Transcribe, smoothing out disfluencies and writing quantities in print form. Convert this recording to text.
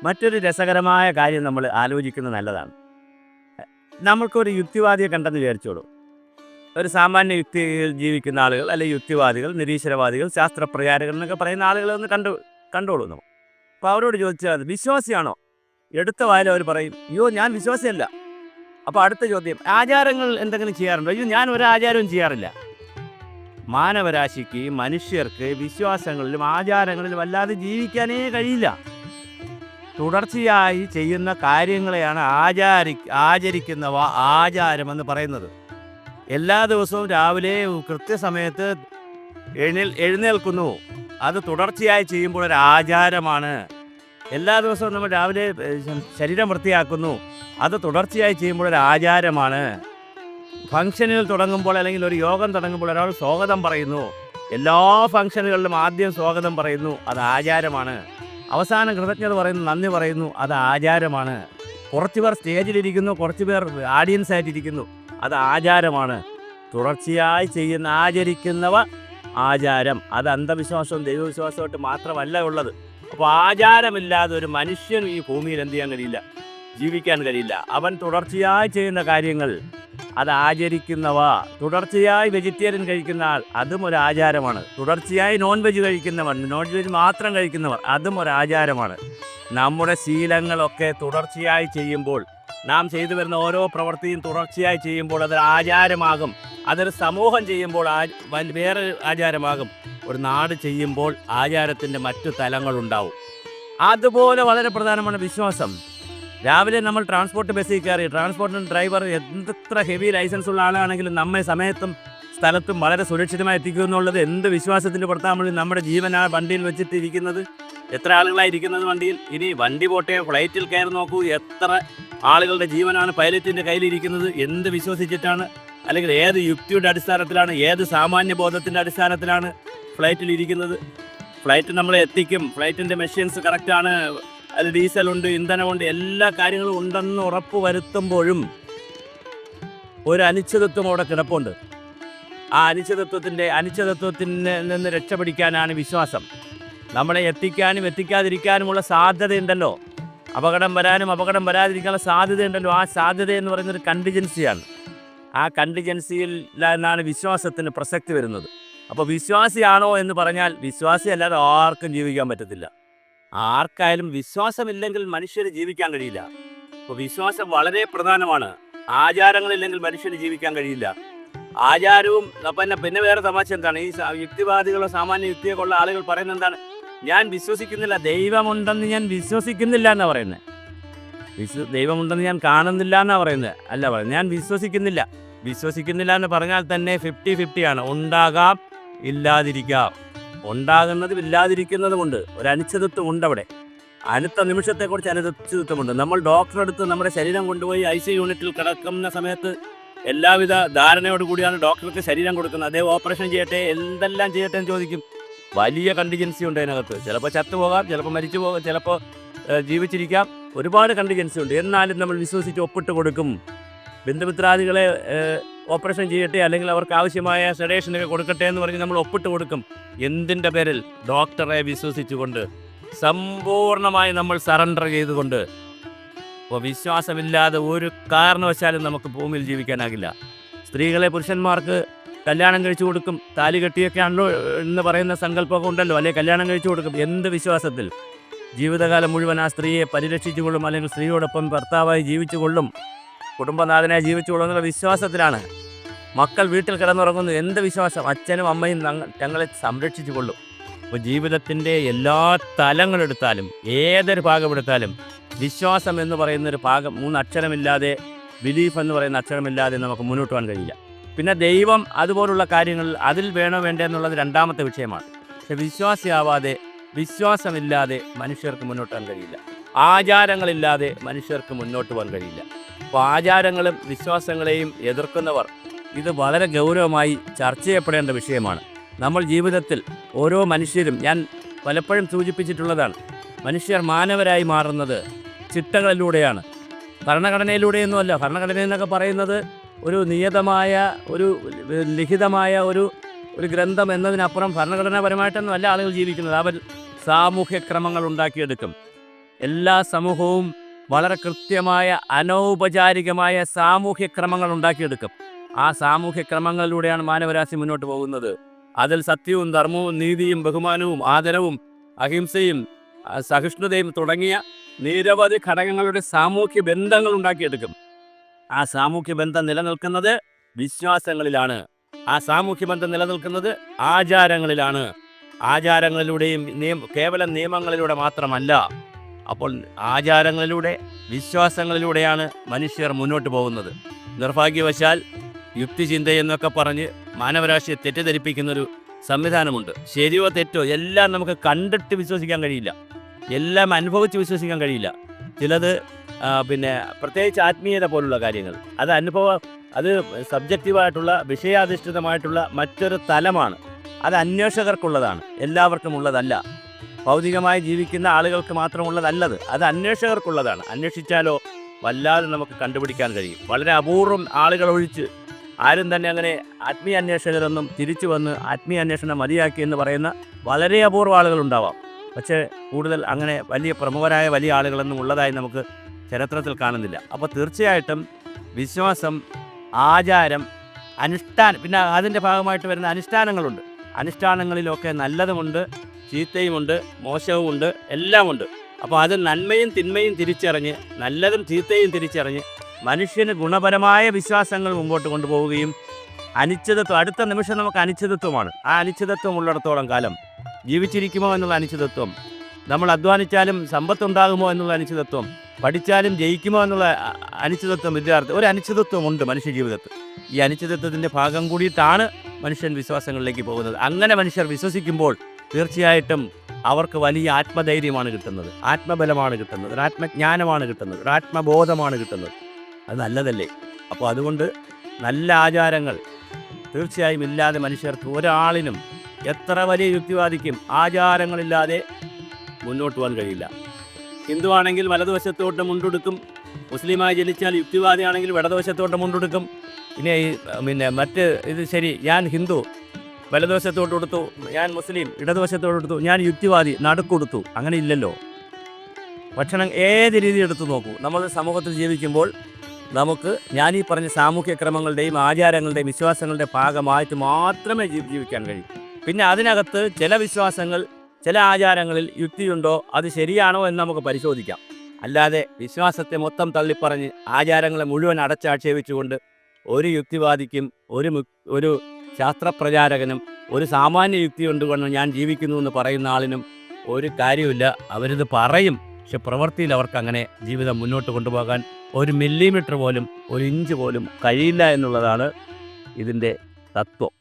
മറ്റൊരു രസകരമായ കാര്യം നമ്മൾ ആലോചിക്കുന്നത് നല്ലതാണ്. നമ്മൾക്കൊരു യുക്തിവാദിയെ കണ്ടെന്ന് വിചാരിച്ചോളൂ. ഒരു സാമാന്യ യുക്തിയിൽ ജീവിക്കുന്ന ആളുകൾ, അല്ലെങ്കിൽ യുക്തിവാദികൾ, നിരീശ്വരവാദികൾ, ശാസ്ത്രപ്രചാരകർ എന്നൊക്കെ പറയുന്ന ആളുകളൊന്ന് കണ്ടോളൂ നമ്മൾ. അപ്പോൾ അവരോട് ചോദിച്ചാൽ വിശ്വാസിയാണോ? എടുത്ത വായിൽ അവർ പറയും, അയ്യോ ഞാൻ വിശ്വാസിയല്ല. അപ്പോൾ അടുത്ത ചോദ്യം, ആചാരങ്ങൾ എന്തെങ്കിലും ചെയ്യാറുണ്ടോ? അയ്യോ ഞാൻ ഒരു ആചാരവും ചെയ്യാറില്ല. മാനവരാശിക്ക്, മനുഷ്യർക്ക് വിശ്വാസങ്ങളിലും ആചാരങ്ങളിലും അല്ലാതെ ജീവിക്കാനേ കഴിയില്ല. തുടർച്ചയായി ചെയ്യുന്ന കാര്യങ്ങളെയാണ് ആചരിക്കുന്നവ ആചാരമെന്ന് പറയുന്നത്. എല്ലാ ദിവസവും രാവിലെ കൃത്യസമയത്ത് എഴുന്നേൽക്കുന്നു, അത് തുടർച്ചയായി ചെയ്യുമ്പോൾ ഒരു ആചാരമാണ്. എല്ലാ ദിവസവും നമ്മൾ രാവിലെ ശരീരം വൃത്തിയാക്കുന്നു, അത് തുടർച്ചയായി ചെയ്യുമ്പോൾ ഒരു ആചാരമാണ്. ഫംഗ്ഷനുകൾ തുടങ്ങുമ്പോൾ, അല്ലെങ്കിൽ ഒരു യോഗം തുടങ്ങുമ്പോൾ ഒരാൾ സ്വാഗതം പറയുന്നു, എല്ലാ ഫംഗ്ഷനുകളിലും ആദ്യം സ്വാഗതം പറയുന്നു, അത് ആചാരമാണ്. അവസാനം കൃതജ്ഞത പറയുന്നു, നന്ദി പറയുന്നു, അത് ആചാരമാണ്. കുറച്ച് പേർ സ്റ്റേജിലിരിക്കുന്നു, കുറച്ച് പേർ ആഡിയൻസ് ആയിട്ടിരിക്കുന്നു, അത് ആചാരമാണ്. തുടർച്ചയായി ചെയ്യുന്ന ആചരിക്കുന്നവ ആചാരം. അത് അന്ധവിശ്വാസവും ദൈവവിശ്വാസമായിട്ട് മാത്രമല്ല ഉള്ളത്. അപ്പോൾ ആചാരമില്ലാതെ ഒരു മനുഷ്യനും ഈ ഭൂമിയിൽ എന്ത് ചെയ്യാൻ കഴിയില്ല, ജീവിക്കാൻ കഴിയില്ല. അവൻ തുടർച്ചയായി ചെയ്യുന്ന കാര്യങ്ങൾ, അത് ആചരിക്കുന്നവ. തുടർച്ചയായി വെജിറ്റേറിയൻ കഴിക്കുന്ന ആൾ, അതും ഒരു ആചാരമാണ്. തുടർച്ചയായി നോൺ വെജ് കഴിക്കുന്നവർ, നോൺ വെജ് മാത്രം കഴിക്കുന്നവർ, അതും ഒരു ആചാരമാണ്. നമ്മുടെ ശീലങ്ങളൊക്കെ തുടർച്ചയായി ചെയ്യുമ്പോൾ, നാം ചെയ്തു വരുന്ന ഓരോ പ്രവൃത്തിയും തുടർച്ചയായി ചെയ്യുമ്പോൾ അതൊരു ആചാരമാകും. അതൊരു സമൂഹം ചെയ്യുമ്പോൾ വേറെ ആചാരമാകും. ഒരു നാട് ചെയ്യുമ്പോൾ ആചാരത്തിൻ്റെ മറ്റു തലങ്ങളുണ്ടാവും. അതുപോലെ വളരെ പ്രധാനമാണ് വിശ്വാസം. രാവിലെ നമ്മൾ ട്രാൻസ്പോർട്ട് ബസ്സിൽ കയറി, ട്രാൻസ്പോർട്ടിന് ഡ്രൈവർ എത്ര ഹെവി ലൈസൻസ് ഉള്ള ആളാണെങ്കിലും നമ്മെ സമയത്തും സ്ഥലത്തും വളരെ സുരക്ഷിതമായി എത്തിക്കുക എന്നുള്ളത് എന്ത് വിശ്വാസത്തിൻ്റെ പുറത്താണ് നമ്മുടെ ജീവൻ ആ വണ്ടിയിൽ വെച്ചിട്ടിരിക്കുന്നത്? എത്ര ആളുകളായിരിക്കുന്നത് വണ്ടിയിൽ? ഇനി വണ്ടി പോട്ടെ, ഫ്ലൈറ്റിൽ കയറി നോക്കൂ, എത്ര ആളുകളുടെ ജീവനാണ് പൈലറ്റിൻ്റെ കയ്യിലിരിക്കുന്നത്? എന്ത് വിശ്വസിച്ചിട്ടാണ്, അല്ലെങ്കിൽ ഏത് യുക്തിയുടെ അടിസ്ഥാനത്തിലാണ്, ഏത് സാമാന്യ ബോധത്തിൻ്റെ അടിസ്ഥാനത്തിലാണ് ഫ്ലൈറ്റിൽ ഇരിക്കുന്നത്? ഫ്ലൈറ്റ് നമ്മളെ എത്തിക്കും, ഫ്ലൈറ്റിൻ്റെ മെഷീൻസ് കറക്റ്റാണ്, അതിൽ ഡീസലുണ്ട്, ഇന്ധനമുണ്ട്, എല്ലാ കാര്യങ്ങളും ഉണ്ടെന്ന് ഉറപ്പ് വരുത്തുമ്പോഴും ഒരു അനിശ്ചിതത്വം അവിടെ കിടപ്പുണ്ട്. ആ അനിശ്ചിതത്വത്തിൽ നിന്ന് രക്ഷപ്പെടിക്കാനാണ് വിശ്വാസം. നമ്മളെ എത്തിക്കാനും എത്തിക്കാതിരിക്കാനുമുള്ള സാധ്യതയുണ്ടല്ലോ, അപകടം വരാനും അപകടം വരാതിരിക്കാനുള്ള സാധ്യതയുണ്ടല്ലോ. ആ സാധ്യത എന്ന് പറയുന്നൊരു കണ്ടിജൻസിയാണ്. ആ കണ്ടിജൻസിയിൽ നിന്നാണ് വിശ്വാസത്തിന് പ്രസക്തി വരുന്നത്. അപ്പോൾ വിശ്വാസിയാണോ എന്ന് പറഞ്ഞാൽ, വിശ്വാസി അല്ലാതെ ആർക്കും ജീവിക്കാൻ പറ്റത്തില്ല. ആർക്കായാലും വിശ്വാസമില്ലെങ്കിൽ മനുഷ്യന് ജീവിക്കാൻ കഴിയില്ല. അപ്പോൾ വിശ്വാസം വളരെ പ്രധാനമാണ്. ആചാരങ്ങളില്ലെങ്കിൽ മനുഷ്യന് ജീവിക്കാൻ കഴിയില്ല. ആചാരവും പിന്നെ വേറെ തമാശ എന്താണ്, ഈ യുക്തിവാദികളോ സാമാന്യ യുക്തിയൊക്കെ ഉള്ള ആളുകൾ പറയുന്നത് എന്താണ്? ഞാൻ വിശ്വസിക്കുന്നില്ല, ദൈവമുണ്ടെന്ന് ഞാൻ വിശ്വസിക്കുന്നില്ല എന്നാണ് പറയുന്നത്. ദൈവമുണ്ടെന്ന് ഞാൻ കാണുന്നില്ല എന്നാണ് പറയുന്നത്. അല്ല പറയുന്നത്, ഞാൻ വിശ്വസിക്കുന്നില്ല എന്ന് പറഞ്ഞാൽ തന്നെ 50-50 ആണ്. ഉണ്ടാകാം, ഇല്ലാതിരിക്കാം. ഉണ്ടാകുന്നതും ഇല്ലാതിരിക്കുന്നതുമുണ്ട്. ഒരു അനിശ്ചിതത്വം ഉണ്ട് അവിടെ. അടുത്ത നിമിഷത്തെക്കുറിച്ച് അനിശ്ചിതത്വമുണ്ട്. നമ്മൾ ഡോക്ടറെ അടുത്ത് നമ്മുടെ ശരീരം കൊണ്ടുപോയി ICU യൂണിറ്റിൽ കിടക്കുന്ന സമയത്ത് എല്ലാവിധ ധാരണയോട് കൂടിയാണ് ഡോക്ടർക്ക് ശരീരം കൊടുക്കുന്നത്. അദ്ദേഹം ഓപ്പറേഷൻ ചെയ്യട്ടെ, എന്തെല്ലാം ചെയ്യട്ടെ എന്ന് ചോദിക്കും. വലിയ കണ്ടിജൻസി ഉണ്ട് അതിനകത്ത്. ചിലപ്പോൾ ചത്തുപോകാം, ചിലപ്പോൾ മരിച്ചു പോകാം, ചിലപ്പോൾ ജീവിച്ചിരിക്കാം. ഒരുപാട് കണ്ടിജൻസി ഉണ്ട്. എന്നാലും നമ്മൾ വിശ്വസിച്ച് ഒപ്പിട്ട് കൊടുക്കും. ബന്ധുമിത്രാദികളെ ഓപ്പറേഷൻ ചെയ്യട്ടെ, അല്ലെങ്കിൽ അവർക്ക് ആവശ്യമായ സെഡേഷനൊക്കെ കൊടുക്കട്ടെ എന്ന് പറഞ്ഞ് നമ്മൾ ഒപ്പിട്ട് കൊടുക്കും. എന്തിൻ്റെ പേരിൽ? ഡോക്ടറെ വിശ്വസിച്ചുകൊണ്ട്, സമ്പൂർണ്ണമായി നമ്മൾ സറണ്ടർ ചെയ്തുകൊണ്ട്. അപ്പോൾ വിശ്വാസമില്ലാതെ ഒരു കാരണവശാലും നമുക്ക് ഭൂമിയിൽ ജീവിക്കാനാകില്ല. സ്ത്രീകളെ പുരുഷന്മാർക്ക് കല്യാണം കഴിച്ചു കൊടുക്കും, താലി കെട്ടിയൊക്കെയാണല്ലോ എന്ന് പറയുന്ന സങ്കല്പമൊക്കെ ഉണ്ടല്ലോ, അല്ലെങ്കിൽ കല്യാണം കഴിച്ചു കൊടുക്കും. എന്ത് വിശ്വാസത്തിൽ? ജീവിതകാലം മുഴുവൻ ആ സ്ത്രീയെ പരിരക്ഷിച്ചുകൊള്ളും, അല്ലെങ്കിൽ സ്ത്രീയോടൊപ്പം ഭർത്താവായി ജീവിച്ചുകൊള്ളും, കുടുംബനാഥനായി ജീവിച്ചുകൊള്ളും എന്നുള്ള വിശ്വാസത്തിലാണ്. മക്കൾ വീട്ടിൽ കിടന്നുറങ്ങുന്നു, എന്ത് വിശ്വാസം? അച്ഛനും അമ്മയും ഞങ്ങളെ സംരക്ഷിച്ചു കൊള്ളും. അപ്പോൾ ജീവിതത്തിൻ്റെ എല്ലാ തലങ്ങളെടുത്താലും, ഏതൊരു ഭാഗമെടുത്താലും, വിശ്വാസം എന്ന് പറയുന്നൊരു ഭാഗം, 3 അക്ഷരമില്ലാതെ, ബിലീഫ് എന്ന് പറയുന്ന അക്ഷരമില്ലാതെ നമുക്ക് മുന്നോട്ട് പോകാൻ കഴിയില്ല. പിന്നെ ദൈവം, അതുപോലുള്ള കാര്യങ്ങൾ അതിൽ വേണോ വേണ്ടേ എന്നുള്ളത് രണ്ടാമത്തെ വിഷയമാണ്. പക്ഷെ വിശ്വാസിയാവാതെ, വിശ്വാസമില്ലാതെ മനുഷ്യർക്ക് മുന്നോട്ട് പോകാൻ കഴിയില്ല. ആചാരങ്ങളില്ലാതെ മനുഷ്യർക്ക് മുന്നോട്ട് പോകാൻ കഴിയില്ല. അപ്പോൾ ആചാരങ്ങളും വിശ്വാസങ്ങളെയും എതിർക്കുന്നവർ, ഇത് വളരെ ഗൗരവമായി ചർച്ച ചെയ്യപ്പെടേണ്ട വിഷയമാണ്. നമ്മൾ ജീവിതത്തിൽ ഓരോ മനുഷ്യരും, ഞാൻ പലപ്പോഴും സൂചിപ്പിച്ചിട്ടുള്ളതാണ്, മനുഷ്യർ മാനവരായി മാറുന്നത് ചിട്ടകളിലൂടെയാണ്, ഭരണഘടനയിലൂടെയൊന്നുമല്ല. ഭരണഘടന എന്നൊക്കെ പറയുന്നത് ഒരു നിയതമായ, ഒരു ലിഖിതമായ ഒരു ഗ്രന്ഥം എന്നതിനപ്പുറം ഭരണഘടനാപരമായിട്ടൊന്നും അല്ല ആളുകൾ ജീവിക്കുന്നത്. അവർ സാമൂഹ്യ ക്രമങ്ങൾ ഉണ്ടാക്കിയെടുക്കും. എല്ലാ സമൂഹവും വളരെ കൃത്യമായ അനൗപചാരികമായ സാമൂഹ്യ ക്രമങ്ങൾ ഉണ്ടാക്കിയെടുക്കും. ആ സാമൂഹ്യ ക്രമങ്ങളിലൂടെയാണ് മാനവരാശി മുന്നോട്ട് പോകുന്നത്. അതിൽ സത്യവും ധർമ്മവും നീതിയും ബഹുമാനവും ആദരവും അഹിംസയും സഹിഷ്ണുതയും തുടങ്ങിയ നിരവധി ഘടകങ്ങളുടെ സാമൂഹ്യ ബന്ധങ്ങൾ ഉണ്ടാക്കിയെടുക്കും. ആ സാമൂഹ്യ ബന്ധം നിലനിൽക്കുന്നത് വിശ്വാസങ്ങളിലാണ്. ആ സാമൂഹ്യ ബന്ധം നിലനിൽക്കുന്നത് ആചാരങ്ങളിലാണ്. ആചാരങ്ങളിലൂടെയും കേവലം നിയമങ്ങളിലൂടെ മാത്രമല്ല. അപ്പോൾ ആചാരങ്ങളിലൂടെ വിശ്വാസങ്ങളിലൂടെയാണ് മനുഷ്യർ മുന്നോട്ട് പോകുന്നത്. നിർഭാഗ്യവശാൽ യുക്തിചിന്ത എന്നൊക്കെ പറഞ്ഞ് മാനവരാശിയെ തെറ്റിദ്ധരിപ്പിക്കുന്നൊരു സംവിധാനമുണ്ട്. ശരിയോ തെറ്റോ എല്ലാം നമുക്ക് കണ്ടിട്ട് വിശ്വസിക്കാൻ കഴിയില്ല, എല്ലാം അനുഭവിച്ച് വിശ്വസിക്കാൻ കഴിയില്ല. ചിലത് പ്രത്യേകിച്ച് ആത്മീയത പോലുള്ള കാര്യങ്ങൾ അത് സബ്ജക്റ്റീവായിട്ടുള്ള വിഷയാധിഷ്ഠിതമായിട്ടുള്ള മറ്റൊരു തലമാണ്. അത് അന്വേഷകർക്കുള്ളതാണ്, എല്ലാവർക്കും ഉള്ളതല്ല. ഭൗതികമായി ജീവിക്കുന്ന ആളുകൾക്ക് മാത്രമുള്ളതല്ലത്, അത് അന്വേഷകർക്കുള്ളതാണ്. അന്വേഷിച്ചാലോ വല്ലാതെ നമുക്ക് കണ്ടുപിടിക്കാൻ കഴിയും. വളരെ അപൂർവം ആളുകൾ ഒഴിച്ച് ആരും തന്നെ അങ്ങനെ ആത്മീയ അന്വേഷകരൊന്നും തിരിച്ചു വന്ന് ആത്മീയ അന്വേഷണം മതിയാക്കി എന്ന് പറയുന്ന വളരെ അപൂർവ ആളുകളുണ്ടാവാം. പക്ഷേ കൂടുതൽ അങ്ങനെ വലിയ പ്രമുഖരായ വലിയ ആളുകളൊന്നും ഉള്ളതായി നമുക്ക് ചരിത്രത്തിൽ കാണുന്നില്ല. അപ്പോൾ തീർച്ചയായിട്ടും വിശ്വാസം, ആചാരം, അനുഷ്ഠാനം, പിന്നെ അതിൻ്റെ ഭാഗമായിട്ട് വരുന്ന അനുഷ്ഠാനങ്ങളുണ്ട്. അനുഷ്ഠാനങ്ങളിലൊക്കെ നല്ലതുമുണ്ട്, ചീത്തയുമുണ്ട്, മോശവുമുണ്ട്, എല്ലാമുണ്ട്. അപ്പോൾ അത് നന്മയും തിന്മയും തിരിച്ചറിഞ്ഞ്, നല്ലതും ചീത്തയും തിരിച്ചറിഞ്ഞ് മനുഷ്യന് ഗുണപരമായ വിശ്വാസങ്ങൾ മുമ്പോട്ട് കൊണ്ടുപോവുകയും അനിശ്ചിതത്വം, അടുത്ത നിമിഷം നമുക്ക് അനിശ്ചിതത്വമാണ്. ആ അനിശ്ചിതത്വം ഉള്ളിടത്തോളം കാലം ജീവിച്ചിരിക്കുമോ എന്നുള്ള അനിശ്ചിതത്വം, നമ്മൾ അധ്വാനിച്ചാലും സമ്പത്തുണ്ടാകുമോ എന്നുള്ള അനിശ്ചിതത്വം, പഠിച്ചാലും ജയിക്കുമോ എന്നുള്ള അനിശ്ചിതത്വം, ഒരു അനിശ്ചിതത്വമുണ്ട് മനുഷ്യ ജീവിതത്തിൽ. ഈ അനിശ്ചിതത്വത്തിൻ്റെ ഭാഗം കൂടിയിട്ടാണ് മനുഷ്യൻ വിശ്വാസങ്ങളിലേക്ക് പോകുന്നത്. അങ്ങനെ മനുഷ്യർ വിശ്വസിക്കുമ്പോൾ തീർച്ചയായിട്ടും അവർക്ക് വലിയ ആത്മധൈര്യമാണ് കിട്ടുന്നത്, ആത്മബലമാണ് കിട്ടുന്നത്, ഒരു ആത്മജ്ഞാനമാണ് കിട്ടുന്നത്, ഒരു ആത്മബോധമാണ് കിട്ടുന്നത്. അത് നല്ലതല്ലേ? അപ്പോൾ അതുകൊണ്ട് നല്ല ആചാരങ്ങൾ തീർച്ചയായും ഇല്ലാതെ മനുഷ്യർക്ക് ഒരാളിനും, എത്ര വലിയ യുക്തിവാദിക്കും ആചാരങ്ങളില്ലാതെ മുന്നോട്ട് പോകാൻ കഴിയില്ല. ഹിന്ദു ആണെങ്കിൽ വലതുവശത്തോട്ട് മുണ്ടെടുക്കും, മുസ്ലിമായി ജനിച്ചാൽ യുക്തിവാദിയാണെങ്കിൽ ഇടതുവശത്തോട്ട് മുണ്ടെടുക്കും. പിന്നെ മറ്റ് ഇത് ശരി, ഞാൻ ഹിന്ദു വലതുവശത്തോട്ട് കൊടുത്തു, ഞാൻ മുസ്ലിം ഇടതുവശത്തോട്ട് കൊടുത്തു, ഞാൻ യുക്തിവാദി നടുക്കൊടുത്തു. അങ്ങനെ ഇല്ലല്ലോ. ഭക്ഷണം ഏത് രീതി എടുത്തു നോക്കൂ, നമ്മൾ സമൂഹത്തിൽ ജീവിക്കുമ്പോൾ നമുക്ക് ഞാൻ ഈ പറഞ്ഞ സാമൂഹ്യ ക്രമങ്ങളുടെയും ആചാരങ്ങളുടെയും വിശ്വാസങ്ങളുടെ ഭാഗമായിട്ട് മാത്രമേ ജീവിക്കാൻ കഴിയൂ. പിന്നെ അതിനകത്ത് ചില വിശ്വാസങ്ങൾ, ചില ആചാരങ്ങളിൽ യുക്തിയുണ്ടോ, അത് ശരിയാണോ എന്ന് നമുക്ക് പരിശോധിക്കാം. അല്ലാതെ വിശ്വാസത്തെ മൊത്തം തള്ളിപ്പറഞ്ഞ് ആചാരങ്ങളെ മുഴുവൻ അടച്ചാക്ഷേപിച്ചുകൊണ്ട് ഒരു യുക്തിവാദിക്കും ഒരു ശാസ്ത്രപ്രചാരകനും ഒരു സാമാന്യ യുക്തി കൊണ്ടുകൊണ്ട് ഞാൻ ജീവിക്കുന്നു എന്ന് പറയുന്ന ആളിനും ഒരു കാര്യമില്ല. അവരിത് പറയും, പക്ഷെ പ്രവൃത്തിയിൽ അവർക്ക് അങ്ങനെ ജീവിതം മുന്നോട്ട് കൊണ്ടുപോകാൻ 1 മില്ലിമീറ്റർ പോലും, 1 ഇഞ്ച് പോലും കഴിയില്ല എന്നുള്ളതാണ് ഇതിൻ്റെ തത്വം.